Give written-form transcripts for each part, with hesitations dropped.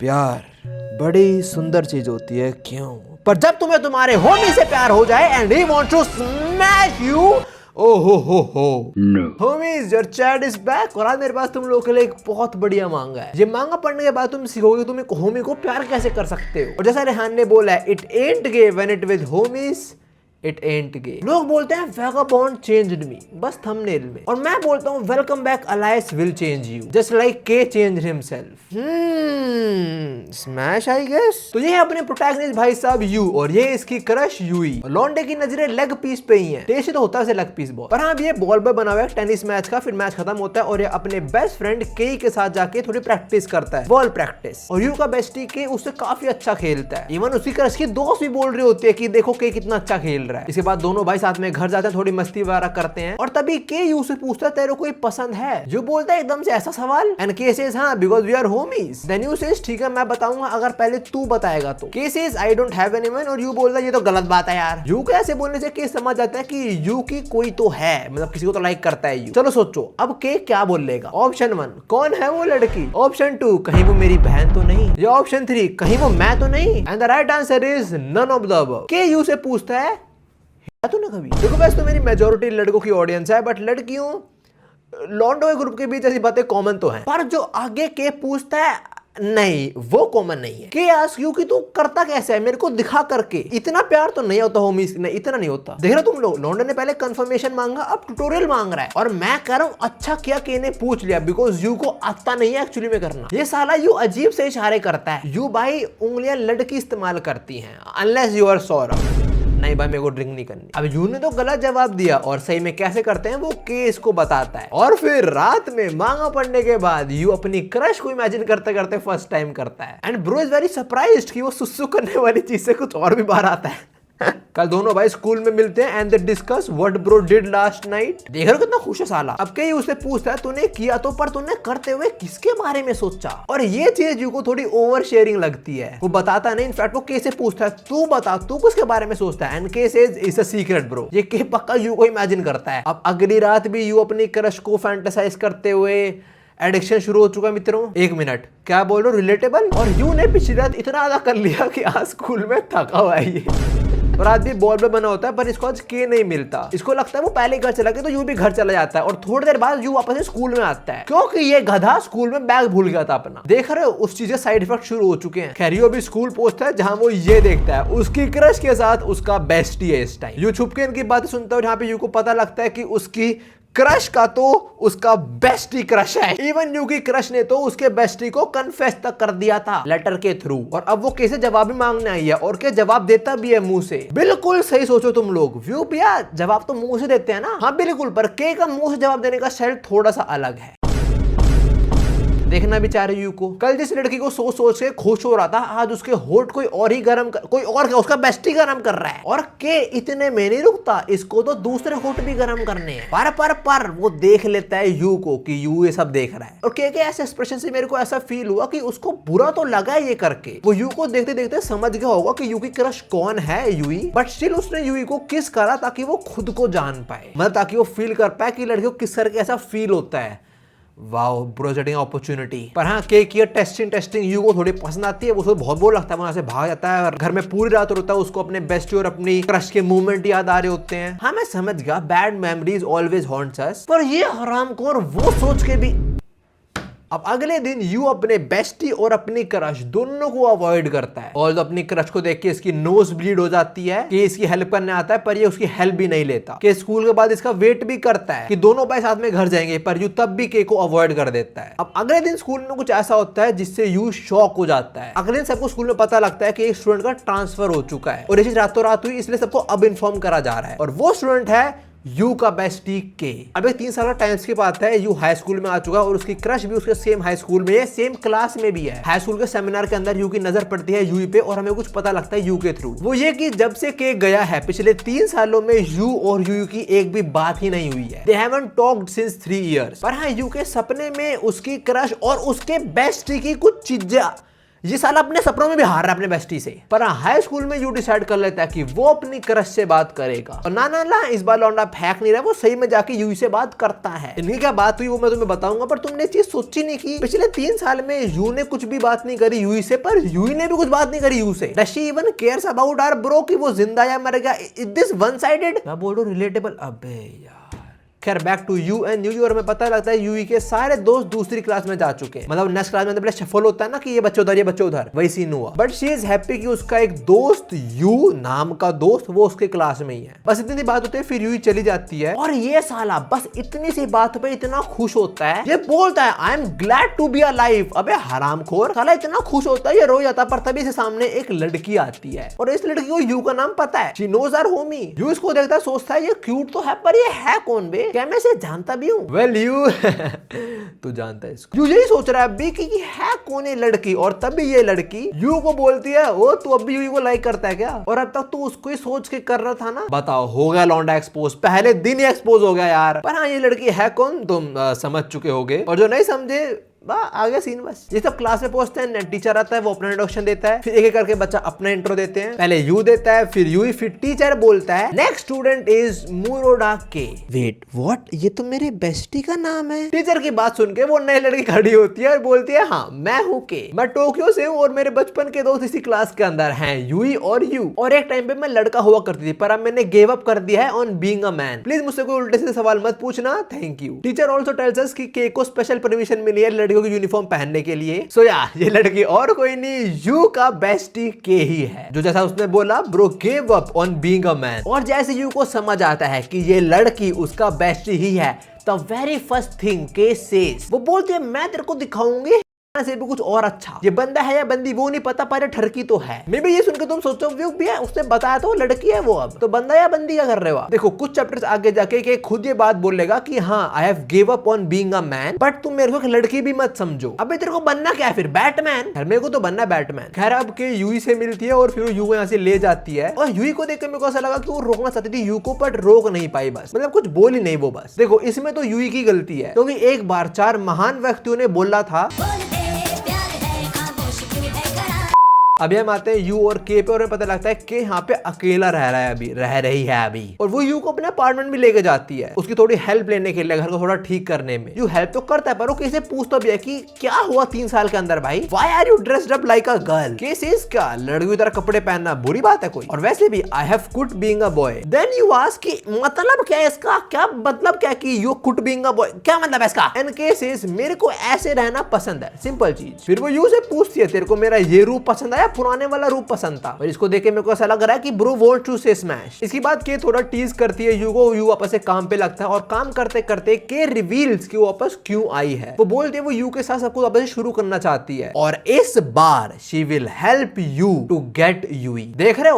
प्यार बड़ी सुंदर चीज होती है, क्यों? पर जब तुम्हें तुम्हारे होमी से प्यार हो जाए and he wants to smash you, ओहो हो homies your chat is back. और आज मेरे पास तुम लोगों के लिए एक बहुत बढ़िया मांगा है। ये मांगा पढ़ने के बाद तुम सीखोगे तुम एक होमी को प्यार कैसे कर सकते हो। और जैसा रेहान ने बोला है, it ain't gay when it with homies, it ain't gay. लोग बोलते हैं वैगाबॉन्ड चेंज्ड मी, बस थंबनेल में। और मैं बोलता हूँ welcome back, Alice will change you just like K change himself. Smash I guess. तो ये है अपने प्रोटैगनिस्ट भाई साहब यू, और ये इसकी क्रश यूई। लॉन्डे की नजरें लेग पीस पे ही है। टेस्ट तो होता है लेग पीस बॉल, पर हाँ ये बॉल पे बना हुआ है टेनिस मैच का। फिर मैच खत्म होता है और ये अपने बेस्ट फ्रेंड के के साथ जाके थोड़ी प्रैक्टिस करता है, बॉल प्रैक्टिस। और यू का बेस्टी के उससे काफी अच्छा खेलता है। इवन उसकी क्रश की दोस्त भी बोल रही होती है कि देखो के कितना अच्छा खेल रहा है। इसके बाद दोनों भाई साथ में घर जाते हैं, थोड़ी मस्ती वगैरह करते हैं। और तभी के यू से पूछता है तेरे कोई पसंद है? जो बोलता है एकदम से ऐसा सवाल, एंड के सेज हाँ because we are homies. Then you says ठीक है मैं बताऊंगा अगर पहले तू बताएगा तो। के says I don't have anyone. और यू बोलता है ये तो गलत बात है यार। यू के ऐसे बोलने से के समझ जाता है कि यू की कोई तो है, मतलब किसी को तो लाइक करता है यू। चलो सोचो अब के क्या बोलेगा। ऑप्शन 1 कौन है वो लड़की। ऑप्शन 2 कहीं वो मेरी बहन तो नहीं। या ऑप्शन 3 कहीं वो मैं तो नहीं। And the right answer is none of the above. के यू से पूछता है तो ना कभी। देखो वैसे तो मेरी मेजोरिटी लड़कों की ऑडियंस है, बट लड़कियों लॉन्डो के ग्रुप के बीच ऐसी बातें कॉमन तो है। पर जो आगे के पूछता है नहीं वो कॉमन नहीं है। के आस्क यू कि तू करता कैसे है, मेरे को दिखा करके। इतना प्यार तो नहीं होता होमीज, नहीं इतना नहीं होता। देख रहे हो तुम लोग, लॉन्डो ने पहले कंफर्मेशन मांगा, अब ट्यूटोरियल मांग रहा है। और मैं कह रहा हूं अच्छा किया के ने पूछ लिया, बिकॉज यू को आता नहीं है एक्चुअली में करना। ये साला यू अजीब से इशारे करता है। यू भाई उंगलियां लड़की इस्तेमाल करती हैं, अनलेस यू आर सौरभ। नहीं भाई मेरे को ड्रिंक नहीं करनी। अब यू ने तो गलत जवाब दिया, और सही में कैसे करते हैं वो केस को बताता है। और फिर रात में मांगा पढ़ने के बाद यू अपनी क्रश को इमेजिन करते करते फर्स्ट टाइम करता है। And bro is very surprised कि वो सुसु करने वाली चीज से कुछ और भी बाहर आता है। कल दोनों भाई स्कूल में मिलते हैं and they discuss what bro did last night. देख रहे हो कितना खुश है साला। अब कहीं उससे पूछता है तूने किया तो, पर तूने करते हुए किसके बारे में सोचा। और ये चीज यू को थोड़ी ओवर शेयरिंग लगती है। वो बताता नहीं, इनफैक्ट वो के से पूछता है तू बता तू किसके बारे में सोचता है। एंड के says it's a secret bro. ये के पक्का यू को इमेजिन करता है। अब अगली रात भी यू अपनी क्रश को फैंटेसाइज करते हुए, एडिक्शन शुरू हो चुका है मित्रों। 1 मिनट क्या बोल रहे हो, रिलेटेबल। और यू ने पिछली रात इतना ज्यादा कर लिया कि आज स्कूल में थका हुआ है ये। और आज भी बॉल पे बना होता है, पर इसको आज के नहीं मिलता। इसको लगता है वो पहले घर चला गया, तो यू भी घर चला जाता है। और थोड़ी देर बाद यू वापस स्कूल में आता है, क्योंकि ये गधा स्कूल में बैग भूल गया था अपना। देख रहे हो उस चीज के साइड इफेक्ट शुरू हो चुके हैं। खैर यू अभी स्कूल पहुंचता है जहां वो ये देखता है उसकी क्रश के साथ उसका बेस्टी है इस टाइम। यू छुप के इनकी बातें सुनता है, जहां पे यू को पता लगता है कि उसकी क्रश का तो उसका बेस्टी क्रश है। इवन यू की क्रश ने तो उसके बेस्टी को कन्फेस तक कर दिया था लेटर के थ्रू। और अब वो कैसे जवाब भी मांगने आई है, और के जवाब देता भी है मुंह से। बिल्कुल सही सोचो तुम लोग। व्यू भैया जवाब तो मुंह से देते हैं ना। हाँ बिल्कुल, पर के का मुंह से जवाब देने का स्टाइल थोड़ा सा अलग है। देखना बेचारे यू को। कल जिस लड़की को सोच सोच के खुश हो रहा था, आज उसके होठ कोई और ही गरम कोई और उसका बेस्टी गरम कर रहा है। और के इतने में नहीं रुकता, इसको तो दूसरे होठ भी गरम करने हैं। पर वो देख लेता है यू को कि यू ये सब देख रहा है। और के ऐसे एक्सप्रेशन से मेरे को ऐसा फील हुआ कि उसको बुरा तो लगा ये करके। वो यू को देखते देखते समझ गया होगा कि यू की क्रश कौन है, यूई। बट स्टिल उसने यूई को किस करा ताकि वो खुद को जान पाए, मतलब ताकि वो फील कर पाए कि लड़की को किस करके ऐसा फील होता है। Wow projecting opportunity. पर हाँ के की टेस्टिंग यू को थोड़ी पसंद आती है। उसको बहुत बोर लगता है, वहां से भाग जाता है और घर में पूरी रात रोता है। उसको अपने बेस्टी और अपनी क्रश के मूवमेंट याद आ रहे होते हैं। हाँ मैं समझ गया, बैड मेमोरीज ऑलवेज हॉन्ट्स अस, पर ये हरामखोर वो सोच के भी। अब अगले दिन यू अपने बेस्टी और अपनी क्रश दोनों को अवॉइड करता है। और अपनी क्रश को देख के इसकी नोज ब्लीड हो जाती है कि इसकी हेल्प करने आता है, पर ये उसकी हेल्प भी नहीं लेता। कि स्कूल के बाद इसका वेट भी करता है कि दोनों भाई साथ में घर जाएंगे, पर यू तब भी के को अवॉइड कर देता है। अब अगले दिन स्कूल में कुछ ऐसा होता है जिससे यू शॉक हो जाता है। अगले दिन सबको स्कूल में पता लगता है कि एक स्टूडेंट का ट्रांसफर हो चुका है, और ये चीज रातों रात हुई, इसलिए सबको अब इन्फॉर्म करा जा रहा है। और वो स्टूडेंट है यू का बेस्टी के। अब 3 साल का टाइम की बात है, यू हाई स्कूल में आ चुका है और उसकी क्रश भी उसके सेम हाई स्कूल में है, सेम क्लास में भी है। हाई स्कूल के सेमिनार के अंदर यू की नजर पड़ती है यू पे, और हमें कुछ पता लगता है यू के थ्रू। वो ये कि जब से के गया है पिछले 3 सालों में यू और यू की एक भी बात ही नहीं हुई है। They haven't talked since 3 years। पर हाँ यू के सपने में उसकी क्रश और उसके बेस्टी की कुछ चीजें ये साला अपने सपनों में भी हार रहा है अपने बेस्टी से। पर हाई स्कूल में यू डिसाइड कर लेता है कि वो अपनी क्रश से बात करेगा। और ना इस बार लौंडा फेंक नहीं रहा, वो सही में जाके यू से बात करता है। इनकी क्या बात हुई वो मैं तुम्हें बताऊंगा, पर तुमने चीज सोची नहीं की पिछले 3 साल में यू ने कुछ भी बात नहीं करी यू से, पर यू ने भी कुछ बात नहीं करी यू से। Does she even cares about our bro कि वो जिंदा या मर गया? Is this one sided? मैं बोल रहा हूं रिलेटेबल। अबे यार खैर back to you and you. और हमें पता लगता है यू के सारे दोस्त दूसरी क्लास में जा चुके हैं। मतलब नेक्स्ट क्लास में पहले शफल होता है ना कि ये बच्चे उधर ये बच्चे उधर, वही सीन हुआ। बट शी इज हैप्पी कि उसका एक दोस्त यू नाम का दोस्त वो उसके क्लास में ही है। बस इतनी सी बात होती है, फिर यू चली जाती है और ये साला बस इतनी सी बात पे इतना खुश होता है, ये बोलता है I am glad to be alive. अबे हरामखोर साला इतना खुश होता है ये रो जाता। पर तभी से सामने एक लड़की आती है और इस लड़की को यू का नाम पता है। She knows our homie. You इसको देखता है, सोचता है ये क्यूट तो है पर ये है कौन बे, क्या मैं इसे जानता भी हूँ? वेल यू तू जानता है इसको। यू यही सोच रहा है अभी कि है कौन है लड़की। और तभी ये लड़की यू को बोलती है ओ तू अब भी यू को लाइक करता है क्या? और अब तक तू उसको ही सोच के कर रहा था ना। बताओ हो गया लौंडा एक्सपोज, पहले दिन ही एक्सपोज हो गया यार। पर हाँ ये लड़की है कौन तुम समझ चुके होगे। और जो नहीं समझे आगे सीन बस। ये सब क्लास में पहुंचते हैं, टीचर आता है वो अपना इंट्रोडक्शन देता है, फिर एक एक करके बच्चा अपना इंट्रो देते हैं। पहले यू देता है फिर यू, फिर टीचर बोलता है नेक्स्ट स्टूडेंट इज मुरोडा के। वेट व्हाट, ये तो मेरे बेस्टी का नाम है। टीचर की बात सुन के वो नई लड़की खड़ी होती है और बोलती है हाँ मैं हूँ के, मैं टोक्यो से हूँ और मेरे बचपन के दोस्त इसी क्लास के अंदर हैं यूई और यू। और एक टाइम पे मैं लड़का हुआ करती थी पर अब मैंने गिव अप कर दिया है on being a man. Please मुझसे कोई उल्टे सीधे सवाल मत पूछना, thank you. Teacher also tells us कि के को स्पेशल परमिशन मिली है लड़कियों की यूनिफॉर्म पहनने के लिए। सो या ये लड़की और कोई नहीं यू का बेस्टी के ही है, जो जैसा उसने बोला bro give up on being a man. और जैसे यू को समझ आता है कि ये लड़की उसका बेस्टी ही है, द वेरी फर्स्ट थिंग के सेज, वो बोलती है मैं तेरे को दिखाऊंगी से भी कुछ और अच्छा। ये बंदा है या बंदी वो नहीं पता पर ठरकी तो है। मे भी ये सुनकर तुम सोचो व्यू भी है, उसने बताया तो लड़की है वो, अब तो बंदा या बंदी क्या कर रहे हो आप? देखो कुछ चैप्टर्स आगे जाके के खुद ये बात बोलेगा कि हाँ I have give up on being a man, but तुम मेरे को एक लड़की भी मत समझो। अबे तेरे को बनना क्या है फिर? बैटमैन? मेरे को तो बनना बैटमैन। खैर अब के यूई से मिलती है और फिर यू यहाँ से ले जाती है और यूई को देखकर मेरे को ऐसा लगा कि वो रोकना चाहती थी यू को बट रोक नहीं पाई, बस मतलब कुछ बोल ही नहीं वो बस। देखो इसमें तो यूई की गलती है क्योंकि एक बार 4 महान व्यक्तियों ने बोला था। अभी हम आते हैं यू और के पे और हमें पता लगता है कि यहाँ पे अकेला रह रहा है अभी, रह रही है अभी। और वो यू को अपने अपार्टमेंट भी लेके जाती है उसकी थोड़ी हेल्प लेने के लिए, घर को थोड़ा ठीक करने में। यू हेल्प तो करता है पर वो किसी पूछता भी है कि क्या हुआ 3 साल के अंदर भाई, why are you dressed up like a girl? Case इज क्या लड़की की तरह कपड़े पहनना बुरी बात है कोई? और वैसे भी I have quit being a boy. Then you ask कि मतलब क्या है इसका, क्या मतलब क्या कि यू कुट बीइंग अ बॉय, क्या मतलब है इसका? एंड केस इज मेरे को ऐसे रहना पसंद है, सिंपल चीज। फिर वो यू से पूछती है तेरे को मेरा ये रूप पसंद आया पुराने वाला रूप पसंद था? और इसको देख के मेरे को ऐसा लग रहा है कि ब्रो वांट्स टू से स्मैश। इसके बाद के थोड़ा टीज करती है यू को, यू वापस से काम पे लगता है और काम करते करते के रिवील्स कि वो वापस क्यों आई है। वो बोलती है वो यू के साथ सब कुछ वापस से शुरू करना चाहती है और इस बार she will help you to get यूई। देख रहे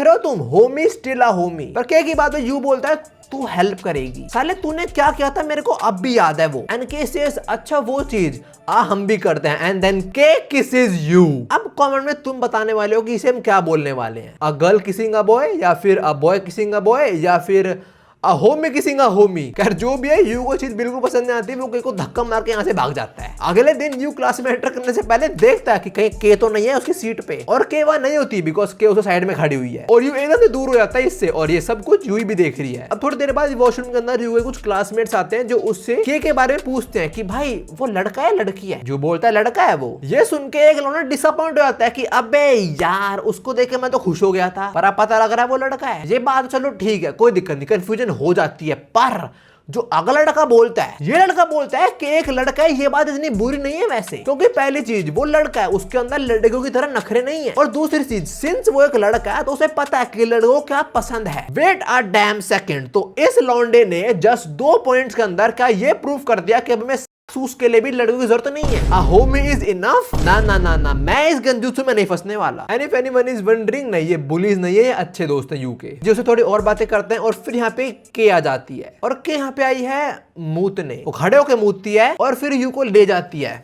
हो तुम, होमी स्टिल अ होमी। पर के की बात में यू बोलता है तू हेल्प करेगी। साले तूने क्या किया था मेरे को अब भी याद है वो। एंड के सेज अच्छा वो चीज हम भी करते हैं। एंड देन के किसेस यू। अब कमेंट में तुम बताने वाले हो कि इसे हम क्या बोलने वाले हैं, a girl kissing a boy या फिर a boy kissing a boy या फिर होमी किसिंग अ होमी। खैर जो भी है यू को चीज बिल्कुल पसंद नहीं आती, वो को धक्का मार के यहाँ से भाग जाता है। अगले दिन यू क्लास में एंटर करने से पहले देखता है कि कहीं के तो नहीं है उसकी सीट पे, और के वहां नहीं होती बिकॉज के उसके साइड में खड़ी हुई है और यू एकदम से दूर हो जाता है इससे। और ये सब कुछ यू भी देख रही है। अब थोड़ी देर बाद वॉशरूम के अंदर यू के कुछ क्लासमेट्स आते हैं जो उससे के बारे में पूछते हैं कि भाई वो लड़का है लड़की है? जो बोलता है लड़का है वो। ये सुन के एक लौंडा डिसअपॉइंट हो जाता है कि अबे यार उसको देख के मैं तो खुश हो गया था पर अब पता लग रहा है वो लड़का है। ये बात चलो ठीक है कोई दिक्कत नहीं, कंफ्यूजन हो जाती है। पर जो अगला लड़का बोलता है, ये लड़का बोलता है कि एक लड़का है, ये बात इतनी बुरी नहीं है वैसे, क्योंकि पहली चीज वो लड़का है, उसके अंदर लड़कियों की तरह नखरे नहीं है। और दूसरी चीज सिंस वो एक लड़का है तो उसे पता है कि लड़कों को क्या पसंद है। वेट अ डैम सेकंड, तो इस लौंडे ने जस्ट 2 पॉइंट्स के अंदर क्या ये प्रूव कर दिया कि अब मैं उसके लिए भी लड़कों की जरूरत नहीं है। Homi is enough. ना मैं इस गंजूसू में नहीं फंसने वाला। And if anyone is wondering, नहीं ये बुलीज नहीं है, ये अच्छे दोस्त हैं यू के, जो उसे थोड़ी और बातें करते हैं। और फिर यहाँ पे के आ जाती है और के यहाँ पे आई है मूतने, वो खड़े होके मूतती है और फिर यू को ले जाती है।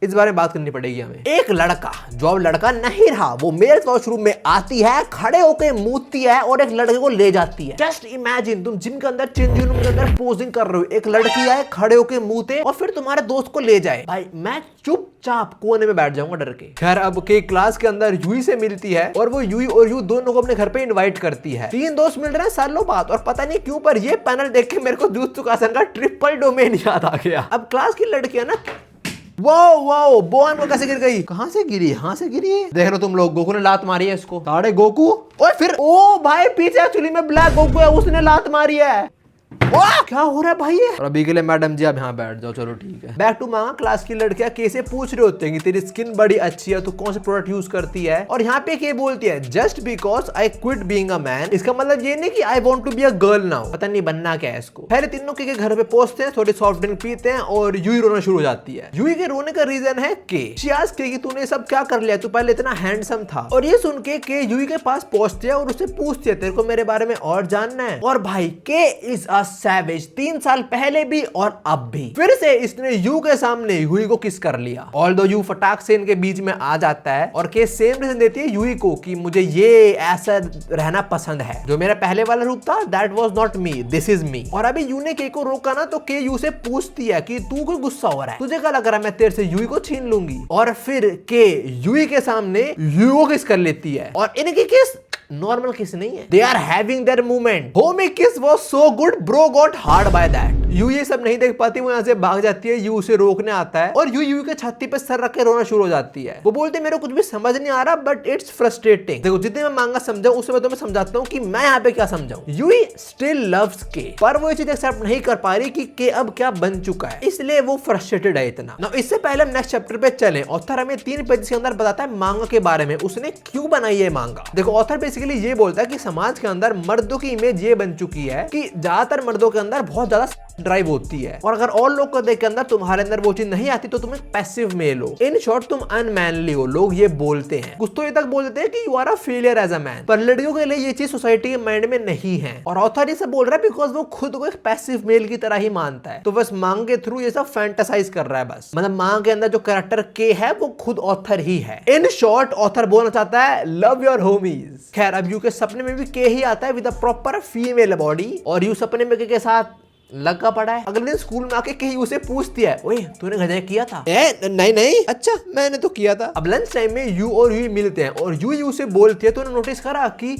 इस बारे में बात करनी पड़ेगी हमें। एक लड़का जो अब लड़का नहीं रहा, वो मेल वॉशरूम में आती है, खड़े होकर मूतती है और एक लड़के को ले जाती है। जस्ट इमेजिन, तुम जिम के अंदर चेंजिंग रूम के अंदर पोजिंग कर रहे हो, एक लड़की आए, खड़े होकर मूते और फिर तुम्हारे दोस्त को ले जाए। भाई मैं चुपचाप कोने में बैठ जाऊंगा डर के। खैर अब के क्लास के अंदर यूई से मिलती है और वो यूई और यू दोनों को अपने घर पे इनवाइट करती है। 3 दोस्त मिल रहे हैं सालों बाद, और पता नहीं क्यों पर ये पैनल देख के मेरे को जुत्सु काइसेन का ट्रिपल डोमेन याद आ गया। अब क्लास की लड़कियां ना, वाओ वाओ, बोन वो कैसे गिर गई? कहां से गिरी? यहां से गिरी है। देख रहे हो तुम लोग, गोकू ने लात मारी है इसको। साढ़े गोकू, और फिर ओ भाई पीछे एक्चुअली में ब्लैक गोकू है, उसने लात मारी है। क्या हो रहा है भाई ये? और अभी के लिए मैडम जी आप यहाँ बैठ जाओ, चलो ठीक है। बैक टू मांगा। क्लास की लड़कियां कैसे पूछ रहे होते हैं कि तेरी स्किन बड़ी अच्छी है, तू कौन से प्रोडक्ट यूज करती है, और यहाँ पे क्या बोलती है, just because I quit being a man. इसका मतलब ये नहीं कि I want to be a girl now. पता नहीं बनना क्या है इसको। पहले तीनों के घर पे पहुंचते हैं, थोड़ी सॉफ्ट ड्रिंक पीते हैं और यूई रोना शुरू हो जाती है। यूई के रोने का रीजन है के शी आस्क्ड कि तूने सब क्या कर लिया, तू पहले इतना हैंडसम था। और ये सुन के यूई के पास पहुंचती है और उससे पूछती है तेरे को मेरे बारे में और जानना है। और भाई के इज अ सैवेज। 3 साल पहले भी और अब भी फिर से इसने यू के सामने यूई को किस कर लिया। ऑल्दो यू फटाक से इनके बीच में आ जाता है और के सेम रीजन देती है यूई को कि मुझे ये ऐसा रहना पसंद है, जो मेरा पहले वाला रूप था that was not me, this is me. और अभी यू ने के को रोका ना, तो के यू से पूछती है कि तू क्यों गुस्सा हो रहा है, तुझे क्या लग रहा है मैं तेरे से यूई को छीन लूंगी। और फिर के यूई के सामने यू को किस कर लेती है, और इनकी किस नॉर्मल किस नहीं है, they are having their movement. Homie kiss was so good, bro got hard by that. You ये सब नहीं देख पाती, वो यहाँ से भाग जाती है, यू उसे रोकने आता है और यू के छाती पे सर रख के रोना शुरू हो जाती है। वो बोलते मेरे को कुछ भी समझ नहीं आ रहा बट इट्स फ्रस्ट्रेटिंग। देखो जितने मैं मांगा समझाऊं उससे मैं तुम्हें समझाता हूँ कि मैं यहाँ पे क्या समझाऊं। यू स्टिल लव्स के, पर वो ये चीज एक्सेप्ट नहीं कर पा रही कि के अब क्या बन चुका है, इसलिए वो फ्रस्ट्रेटेड है इतना। ना इससे पहले हम नेक्स्ट चैप्टर पे चले। ऑथर हमें 3 पेज के अंदर बताता है मांगा के बारे में, उसने क्यों बनाई है मांगा। देखो ऑथर बेसिकली ये बोलता है कि समाज के अंदर मर्दों की इमेज ये बन चुकी है कि ज्यादातर मर्दों के अंदर बहुत ज्यादा ड्राइव होती है, और अगर और लोग को देख के अंदर तुम्हारे अंदर वो चीज नहीं आती तो तुम एक पैसिव मेल हो। इन शॉर्ट तुम अनमैनली हो, लोग ये बोलते हैं। कुछ तो ये तक बोलते हैं कि you are a failure as a man, पर लड़कियों के लिए ये चीज सोसाइटी के माइंड में नहीं है। और ऑथर ये सब बोल रहा है बिकॉज वो खुद को एक पैसिव मेल की तरह ही मानता है, तो बस मांग के थ्रू ये सब फैंटासाइज कर रहा है बस। मतलब मांग के अंदर जो कैरेक्टर के है वो खुद ऑथर ही है। इन शॉर्ट ऑथर बोलना चाहता है लव योर होमीज। खैर अब यू के सपने में भी के ही आता है with a proper female body, और यू सपने में के साथ लगा पड़ा है। अगले दिन स्कूल में आके कहीं उसे पूछती है, ओए तूने गधा किया था? नहीं, अच्छा मैंने तो किया था। अब लंच टाइम में यू और यू मिलते हैं और यू से बोलती है तूने नोटिस करा कि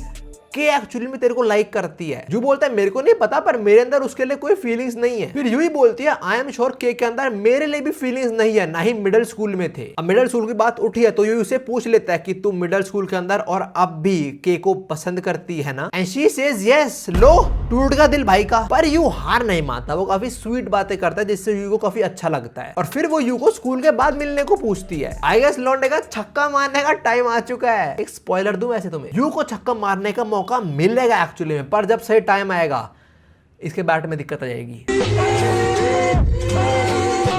के एक्चुअली में तेरे को लाइक करती है। यू बोलता है मेरे को नहीं पता, पर मेरे अंदर उसके लिए कोई फीलिंग्स नहीं है। फिर यू ही बोलती है आई एम श्योर के अंदर मेरे लिए भी फीलिंग्स नहीं है, ना ही मिडिल स्कूल में थे। अब मिडिल स्कूल की बात उठी है तो यू उसे पूछ लेता है कि तुम मिडिल स्कूल के अंदर और अब भी के को पसंद करती है ना, एंड शी सेज यस। लो टूट गया दिल भाई का, पर यू हार नहीं मानता, वो काफी स्वीट बातें करता है जिससे यू को काफी अच्छा लगता है। और फिर वो यू को स्कूल के बाद मिलने को पूछती है। आई गेस लौंडे का छक्का मारने का टाइम आ चुका है। एक स्पॉइलर दूं वैसे तुम्हें, यू को छक्का मारने का मौका मिलेगा एक्चुअली में, पर जब सही टाइम आएगा इसके बैट में दिक्कत आ जाएगी।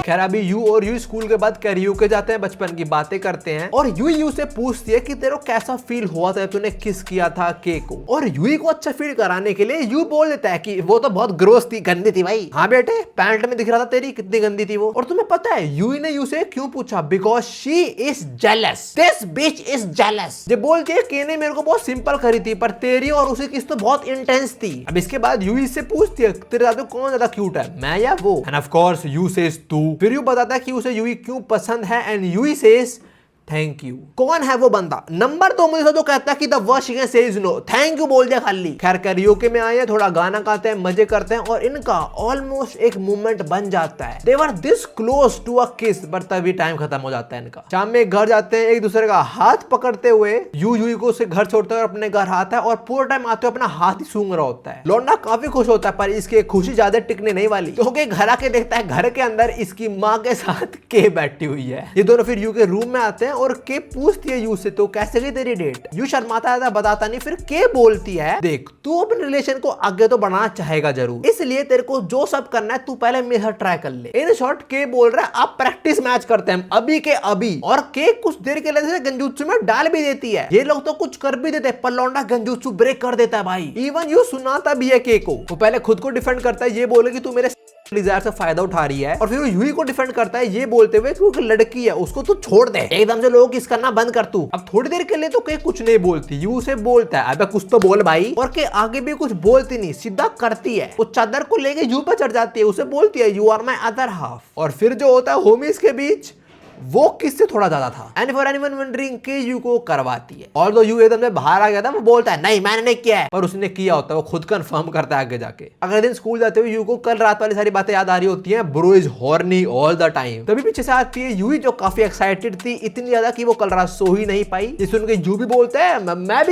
खैर अभी यू और यू स्कूल के बाद कैरियोके जाते हैं, बचपन की बातें करते हैं, और यू से पूछती है कि तेरे को कैसा फील हुआ था तूने किस किया था के को। और यू को अच्छा फील कराने के लिए यू बोल देता है कि वो तो बहुत ग्रोस थी, गंदी थी भाई। हाँ बेटे पैंट में दिख रहा था तेरी कितनी गंदी थी वो। और तुम्हें पता है यू ने यू से क्यों पूछा? Because she is jealous, this beach is jealous. जब बोलती है के ने मेरे को बहुत सिंपल करी थी, पर तेरी और उसी किस तो बहुत इंटेंस थी। अब इसके बाद यू से पूछती है तेरे दादू कौन ज्यादा क्यूट है, मैं या वो? End of course you says तू। फिर यू बताता है कि उसे यूई क्यों पसंद है, and Yui says thank you. कौन है वो बंदा? नंबर 2 मुझे तो कहता है कि the worst he can say is no, thank you बोल दिया खाली। खैर कैरियोके में आए हैं, थोड़ा गाना गाते हैं, मजे करते हैं, और इनका ऑलमोस्ट एक मूवमेंट बन जाता है। They were this close to a kiss, but तभी टाइम खत्म हो जाता है इनका। शाम में घर जाते हैं, एक दूसरे का हाथ पकड़ते हुए यू को उसे घर छोड़ते हुए अपने घर आता है, और पूरा टाइम आते हुए अपना हाथ ही सूंघ रहा होता है। लौंडा काफी खुश होता है, पर इसकी खुशी ज्यादा टिकने नहीं वाली, क्योंकि घर आके देखता है घर के अंदर इसकी माँ के साथ के बैठी हुई है। ये दोनों फिर यू के रूम में आते हैं और के पूछती है यू से तो कैसे गई तेरी डेट। यू शर्माता था, बताता नहीं। फिर के बोलती है देख तू अपने रिलेशन को आगे तो बढ़ाना चाहेगा जरूर, इसलिए तेरे को जो सब करना है तू पहले मेरे साथ ट्राई कर ले। इन शॉर्ट के बोल रहा है आप प्रैक्टिस मैच करते हैं अभी के अभी, और के कुछ देर के लिए गंजूत्सु में डाल भी देती है। ये लोग तो कुछ कर भी देते हैं, पर लौंडा गंजूत्सु ब्रेक कर देता है भाई। इवन यू सुनाता भी है के को। वो पहले खुद को डिफेंड करता है, ये बोले कि तू मेरे डिजायर से फायदा उठा रही है और फिर वो यूई को डिफेंड करता है ये बोलते हुए कि वो लड़की है उसको तू छोड़ दे, एकदम से लोगों किस करना बंद कर तू। अब थोड़ी देर के लिए तो के कुछ नहीं बोलती, यू से बोलता है अबे कुछ तो बोल भाई, और के आगे भी कुछ बोलती नहीं, सीधा करती है। वो चादर को लेके यू पर चढ़ जाती है, उसे बोलती है you are my other half. और फिर जो होता है होमीज के बीच वो किससे थोड़ा ज्यादा था। एंड फॉर एनीवन वंडरिंग के यू को करवाती है। और यू एकदम से बाहर आ गया था, वो बोलता है नहीं मैंने नहीं किया है, पर उसने किया होता है, वो खुद कंफर्म करता है आगे जाके। अगले दिन स्कूल जाते हुए यू को कल रात वाली सारी बातें याद आ रही होती हैं। Bro is horny all the time. तभी पीछे से आती है यूई जो काफी एक्साइटेड थी, इतनी ज्यादा कि वो कल रात सो ही नहीं पाई। जिससे उनके यू भी बोलते हैं मैं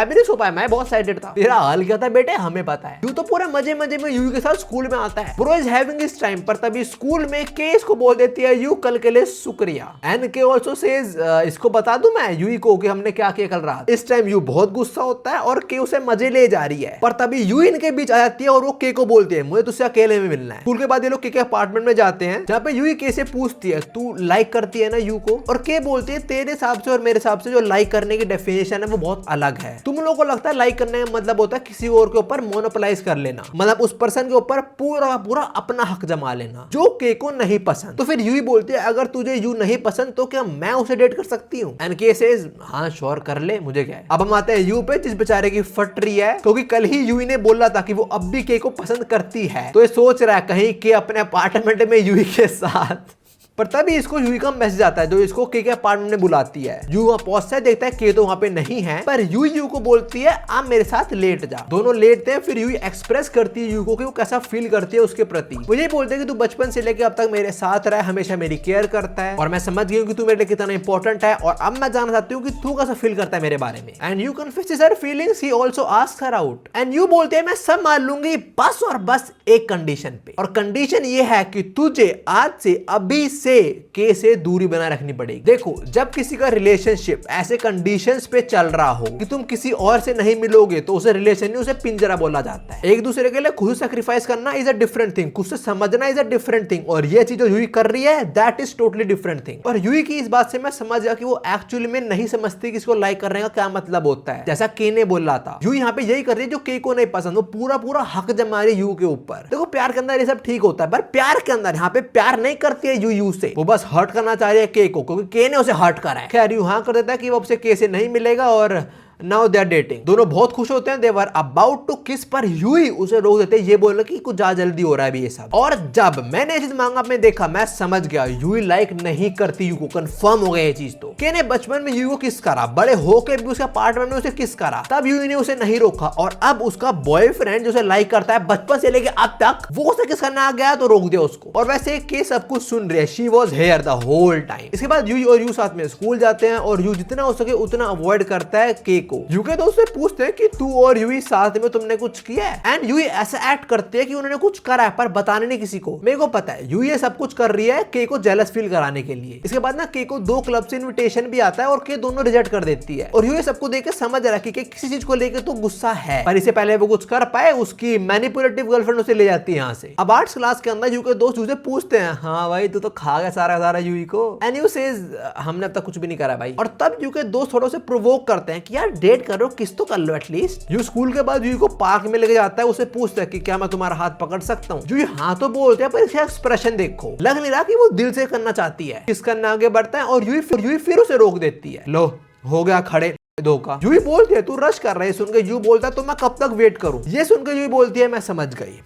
भी नहीं सो पाया, मैं बहुत एक्साइटेड था। तेरा हाल क्या था बेटे हमें पता है। यू तो पूरे मजे मजे में यूई के साथ स्कूल में आता है। Bro is having his time, पर तभी स्कूल में के इसको बोल देती है यू कल के लिए शुक्रिया। एंड के ऑल्सो सेज इसको बता दूं मैं यूई को कि हमने क्या किया कल रात। इस टाइम यू बहुत गुस्सा होता है और के उसे मजे ले जा रही है, पर तभी यू इनके बीच आ जाती है और वो के को बोलती है मुझे तुझसे अकेले में मिलना है। स्कूल के बाद ये लोग के अपार्टमेंट में जाते हैं जहाँ पे यूई के से पूछती है तू लाइक करती है ना यू को, और के बोलती है तेरे हिसाब से और मेरे हिसाब से जो लाइक करने की डेफिनेशन है वो बहुत अलग है। तुम लोगों को लगता है लाइक करने का मतलब होता है किसी और के ऊपर मोनोपोलाइज कर लेना, मतलब उस पर्सन के ऊपर पूरा पूरा अपना हक जमा लेना, जो के को नहीं पसंद। तो फिर यूई बोलती है अगर तुझे यू नहीं पसंद तो क्या मैं उसे डेट कर सकती हूँ। एंड के सेज हाँ श्योर कर ले, मुझे क्या है। अब हम आते हैं यू पे जिस बेचारे की फट रही है क्योंकि कल ही यूई ने बोला था कि वो अब भी के को पसंद करती है, तो ये सोच रहा है कहीं के अपने अपार्टमेंट में यूई के साथ। पर तभी इसको यूई का मैसेज आता है जो इसको के अपार्टमेंट में बुलाती है। यू वहां पहुंचता है, देखता है के तो वहां पे नहीं है, पर यू को बोलती है आप मेरे साथ लेट जा। दोनों लेटते हैं। फिर यूई एक्सप्रेस करती है यू को कि वो कैसा फील करती है उसके प्रति। मुझे बोलते हैं कि तू बचपन से लेकर अब तक मेरे साथ रहा, हमेशा मेरी केयर करता है और मैं समझ गई हूँ कि तू मेरे लिए कितना इंपॉर्टेंट है, और अब मैं जानना चाहती हूँ कि तू कैसा फील करता है मेरे बारे में। And you confesses her feelings, he also asks her out. And you बोलते हैं मैं सब मान लूंगी बस और बस एक कंडीशन पे, और कंडीशन ये है कि तुझे आज से अभी से के से दूरी बनाए रखनी पड़ेगी। देखो जब किसी का रिलेशनशिप ऐसे कंडीशंस पे चल रहा हो कि तुम किसी और से नहीं मिलोगे तो उसे रिलेशन नहीं, उसे पिंजरा बोला जाता है। एक दूसरे के लिए खुद सैक्रिफाइस करना इज अ डिफरेंट थिंग, खुद से समझना इज अ डिफरेंट थिंग, और ये चीज जो यूई कर रही है that is totally different thing. और यूई की इस बात से मैं समझ गया कि वो एक्चुअली में नहीं समझती कि इसको लाइक करने का क्या मतलब होता है। जैसा के ने बोला था यू यहाँ पे यही कर रही है जो के को नहीं पसंद, वो पूरा पूरा हक जमा रही यू के ऊपर। देखो प्यार के अंदर ये सब ठीक होता है, पर प्यार के अंदर यहाँ पे प्यार नहीं करती है यू से, वो बस हर्ट करना चाह रही है के को, क्योंकि के ने उसे हर्ट करा है। खैर यू हाँ कर देता है कि वो उसे के से नहीं मिलेगा और नाउ दे आर डेटिंग। दोनों बहुत खुश होते हैं। दे वर अबाउट टू किस, पर यूई उसे रोक देते हैं, ये बोल कि कुछ ज्यादा जल्दी हो रहा है ये सब। और जब मैंने ये चीज मांगा में देखा मैं समझ गया यूई लाइक नहीं करती यू को, कंफर्म हो गया ये चीज। तो के ने बचपन में यू को किस करा, बड़े होकर भी उसके अपार्टमेंट में उसे किस करा, तब यूई ने उसे नहीं रोका, और अब उसका बॉयफ्रेंड जो उसे लाइक करता है बचपन से लेकर अब तक, वो उसे किस करने आ गया तो रोक दिया उसको। और वैसे के सब कुछ सुन रही है, she was here the whole time. इसके बाद यूई और यू साथ में स्कूल जाते हैं और यू जितना हो सके उतना अवॉइड करता है के को। यू के दोस्त से पूछते हैं कि तू और यूई साथ में तुमने कुछ किया है, एंड यूई ऐसा एक्ट करते हैं कि उन्होंने कुछ करा है पर बताने नहीं किसी को। मेरे को पता है यूई ये सब कुछ कर रही है के को जेलस फील कराने के लिए। इसके बाद ना के को 2 क्लब से इनविटेशन भी आता है और के दोनों रिजेक्ट कर देती है, और यूई सबको देख के समझ रहा है कि किसी चीज को लेकर तो गुस्सा है, पर इससे पहले वो कुछ कर पाए उसकी मैनिपुलेटिव गर्लफ्रेंड उसे ले जाती है यहाँ से। अब आर्ट्स क्लास के अंदर यू के दोस्त उसे पूछते हैं हाँ भाई तू तो खा गया सारा सारा यूई को, एंड यू सेज हमने अब तक कुछ भी नहीं करा भाई। और तब यू के दोस्त थोड़ा से प्रोवोक करते हैं कि यार डेट करो, किस तो कर लो एटलीस्ट। यू स्कूल के बाद यूई को पार्क में लेके जाता है, उसे पूछता है कि क्या मैं तुम्हारा हाथ पकड़ सकता हूँ। यूई हाँ तो बोलते हैं, पर इसका एक्सप्रेशन देखो, लग नहीं रहा कि वो दिल से करना चाहती है। किस करना आगे बढ़ता है और यूई फिर उसे रोक देती है। लो हो गया खड़े धोखा। यूई बोलती है तू रश कर रहा है, सुन के यू बोलता है तो मैं कब तक वेट करूं। ये सुनकर यूई बोलती है मैं समझ गई,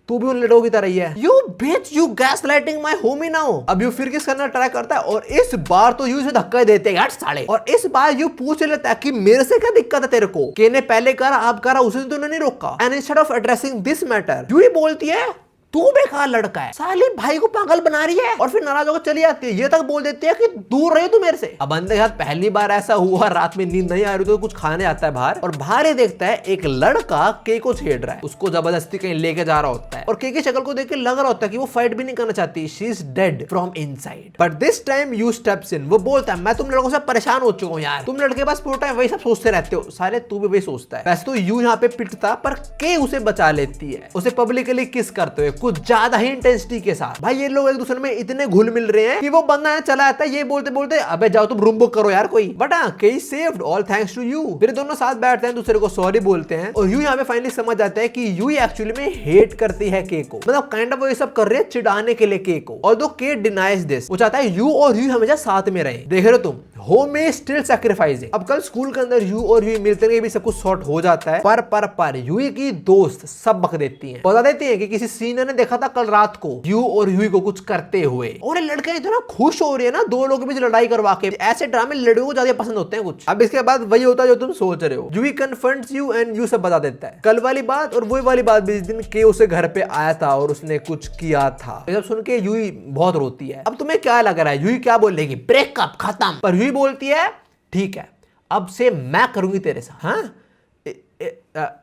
तू भी उन लड़कों की तरह ही है। You beach, you gaslighting my Homi now. अब यू फिर किस करना ट्राई करता है और इस बार तो यू से धक्का देते हैं यार साले। और इस बार यू पूछ लेता है कि मेरे से क्या दिक्कत है तेरे को, के ने पहले करा अब करा, उसे तो नहीं रोका। And instead of addressing this matter यू ही बोलती है तू बेकार लड़का है, साली भाई को पागल बना रही है, और फिर नाराज होकर चली जाती है। ये तक बोल देती है कि दूर रहे तू मेरे से। अब बंदे के साथ पहली बार ऐसा हुआ, रात में नींद नहीं आ रही तो कुछ खाने आता है बाहर, और बाहर ही देखता है एक लड़का के को छेड़ रहा है, उसको जबरदस्ती कहीं लेके जा रहा होता है, और के की शक्ल को देख के लग रहा होता है कि वो फाइट भी नहीं करना चाहती, she is dead from inside. But this time you steps in, वो बोलता है मैं तुम लड़कों से परेशान हो चुका हूँ यार, तुम लड़के पास पूरा टाइम वही सब सोचते रहते हो, साले तू भी वही सोचता है। वैसे तो यू यहाँ पे पिटता, पर के उसे बचा लेती है, उसे पब्लिकली किस करते हुए कुछ ज्यादा ही इंटेंसिटी के साथ। भाई ये लोग एक दूसरे में इतने घुल मिल रहे हैं कि वो बंदा चला आता है ये बोलते बोलते अबे जाओ तुम रूम बुक करो यार कोई, बट हाँ Kei saved all thanks to you. फिर दोनों साथ बैठते हैं, दूसरे को सॉरी बोलते हैं और यू यहाँ पे फाइनली समझ जाता है कि यू एक्चुअली में हेट करती है के को, मतलब काइंड ऑफ वो ये सब कर रहे हैं चिढ़ाने के लिए के को। और दो के डिनाइज दिस, वो चाहता है यू और यू हमेशा साथ में रहे। देख रहे हो तुम, होम में स्टिल सैक्रिफाइसिंग। अब कल स्कूल के अंदर यू और यू मिलते हैं भी सब कुछ सॉर्ट हो जाता है, पर यूई की दोस्त सब बक देती हैं, बता देती हैं कि किसी सीनियर ने देखा था कल रात को यू और यूई को कुछ करते हुए। और ये लड़के इतना खुश हो रही है ना दो लोगों के बीच लड़ाई करवा के। ऐसे ड्रामे लड़कियों को ज्यादा पसंद होते हैं कुछ। अब इसके बाद वही होता है जो तुम सोच रहे हो, Yui confronts you and you सब बता देता है कल वाली बात और वही वाली बात भी जिस दिन के उसे घर पे आया था और उसने कुछ किया था। जब सुन के यूई बहुत रोती है। अब तुम्हें क्या लग रहा है यूई क्या बोलेगी? ब्रेकअप खत्म। पर यूई बोलती है ठीक है अब से मैं करूंगी तेरे साथ। हाँ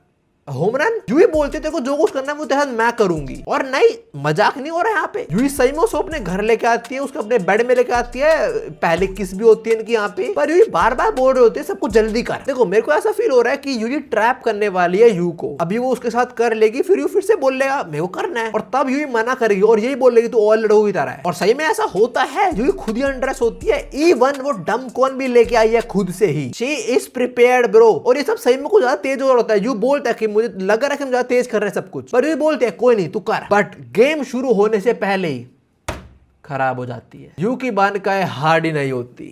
होम रन। यूई बोलते तेरे को जो कुछ करना है वो तेरे साथ मैं करूंगी। और नहीं मजाक नहीं हो रहा है यहाँ पे। यूई सही में उसको अपने घर लेके आती है, उसको अपने बेड में लेके आती है, पहले किस भी होती है इनकी यहाँ पे। पर यूई बार बार बोल रहे होते हैं सब कुछ जल्दी कर। देखो मेरे को ऐसा फील हो रहा है कि यूई ट्रैप करने वाली है यू को। अभी वो उसके साथ कर लेगी, फिर यू फिर से बोल लेगा मेरे को करना है, और तब यूई मना करेगी और यही बोल लेगी तू और लड़ोगी की तरह है। और सही में ऐसा होता है, यूई खुद ही अनड्रेस होती है, इवन वो डम कौन भी लेके आई है खुद से ही। She is prepared bro. और ये सब सही में कुछ ज्यादा तेज हो रहा होता है। यू बोलता है कि मुझे लग रहा है कि तेज कर रहे सब कुछ, पर ये बोलते हैं कोई नहीं तू कर। बट गेम शुरू होने से पहले ही खराब हो जाती है। यू की बान का हार्ड ही नहीं होती।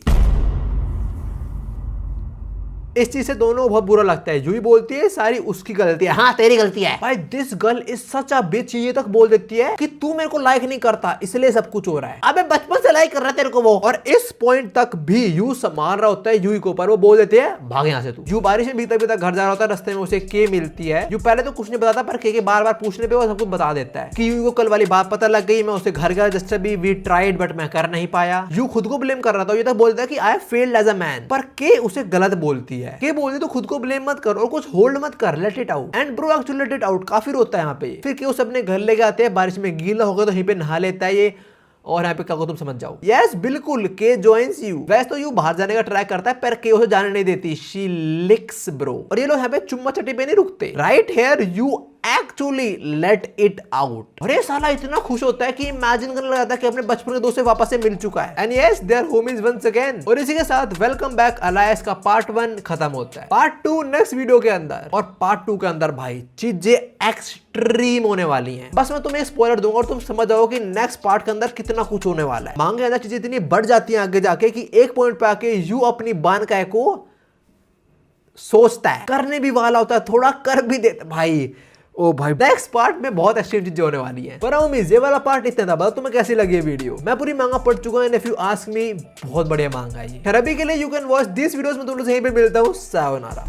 इस चीज से दोनों को बहुत बुरा लगता है। यूई बोलती है सारी उसकी गलती है। हाँ तेरी गलती है। भाई दिस गर्ल इज सच अ बिच। ये तक बोल देती है कि तू मेरे को लाइक नहीं करता इसलिए सब कुछ हो रहा है। अबे बचपन से लाइक कर रहा है तेरे को वो। और इस पॉइंट तक भी यू संभाल रहा होता है यूई को, पर वो बोल देते हैं भाग यहाँ से तू। यू बारिश में भीगता भीगता घर जा रहा होता है, रास्ते में उसे के मिलती है। यू पहले तो कुछ नहीं बताता, पर के बार बार पूछने पे वो सब कुछ बता देता है कि यू को कल वाली बात पता लग गई, मैं उसे घर गया just be we tried but मैं कर नहीं पाया। यू खुद को ब्लेम कर रहा था, ये तक बोलता है कि I failed as a man, पर के उसे गलत बोलती है। के बोलती तो खुद को ब्लेम मत कर और कुछ होल्ड मत कर, late it out. And bro actually let it out काफी रोता है यहाँ पे। फिर केओस अपने घर लेके आते हैं, बारिश में गीला होगा तो यहीं पे नहा लेता है ये। और यहाँ पे क्या तुम समझ जाओ। यस बिल्कुल के जॉइन्स यू। वैसे तो यू बाहर जाने का ट्राई करता है पर के उसे जाने नहीं देती। She लिक्स bro. और ये लोग यहाँ पे चुम्मा चटी पे नहीं रुकते। Right here you actually let it out. और ये साला इतना खुश होता है कि इमेजिन करने लगा था कि अपने बचपन के दोस्त से वापस से मिल चुका है। And yes their home is once again. और इसी के साथ वेलकम बैक अलायंस का पार्ट 1 खत्म होता है। पार्ट 2 नेक्स्ट वीडियो के अंदर। और पार्ट 2 के अंदर भाई चीजें एक्सट्रीम होने वाली हैं। बस मैं तुम्हें स्पॉइलर दूंगा और तुम समझ जाओ कि नेक्स्ट पार्ट के अंदर कितना कुछ होने वाला है। मांगे अंदर चीजें इतनी बढ़ जाती हैं आगे जाके कि एक पॉइंट पे आके यू अपनी बानकाय को सोचता है, करने भी वाला होता है, थोड़ा कर भी देता भाई। ओ भाई नेक्स्ट पार्ट में बहुत एक्सट्रीम चीजें होने वाली हैं। पर उम्मीद ये वाला पार्ट इतना था। बताओ तुम्हें कैसी लगी ये वीडियो। मैं पूरी मांगा पढ़ चुका हूं, इफ यू आस्क मी बहुत बढ़िया मांगा है ये। अभी के लिए you can watch this videos में तुम लोग से यहीं पे मिलता हूं। सायोनारा।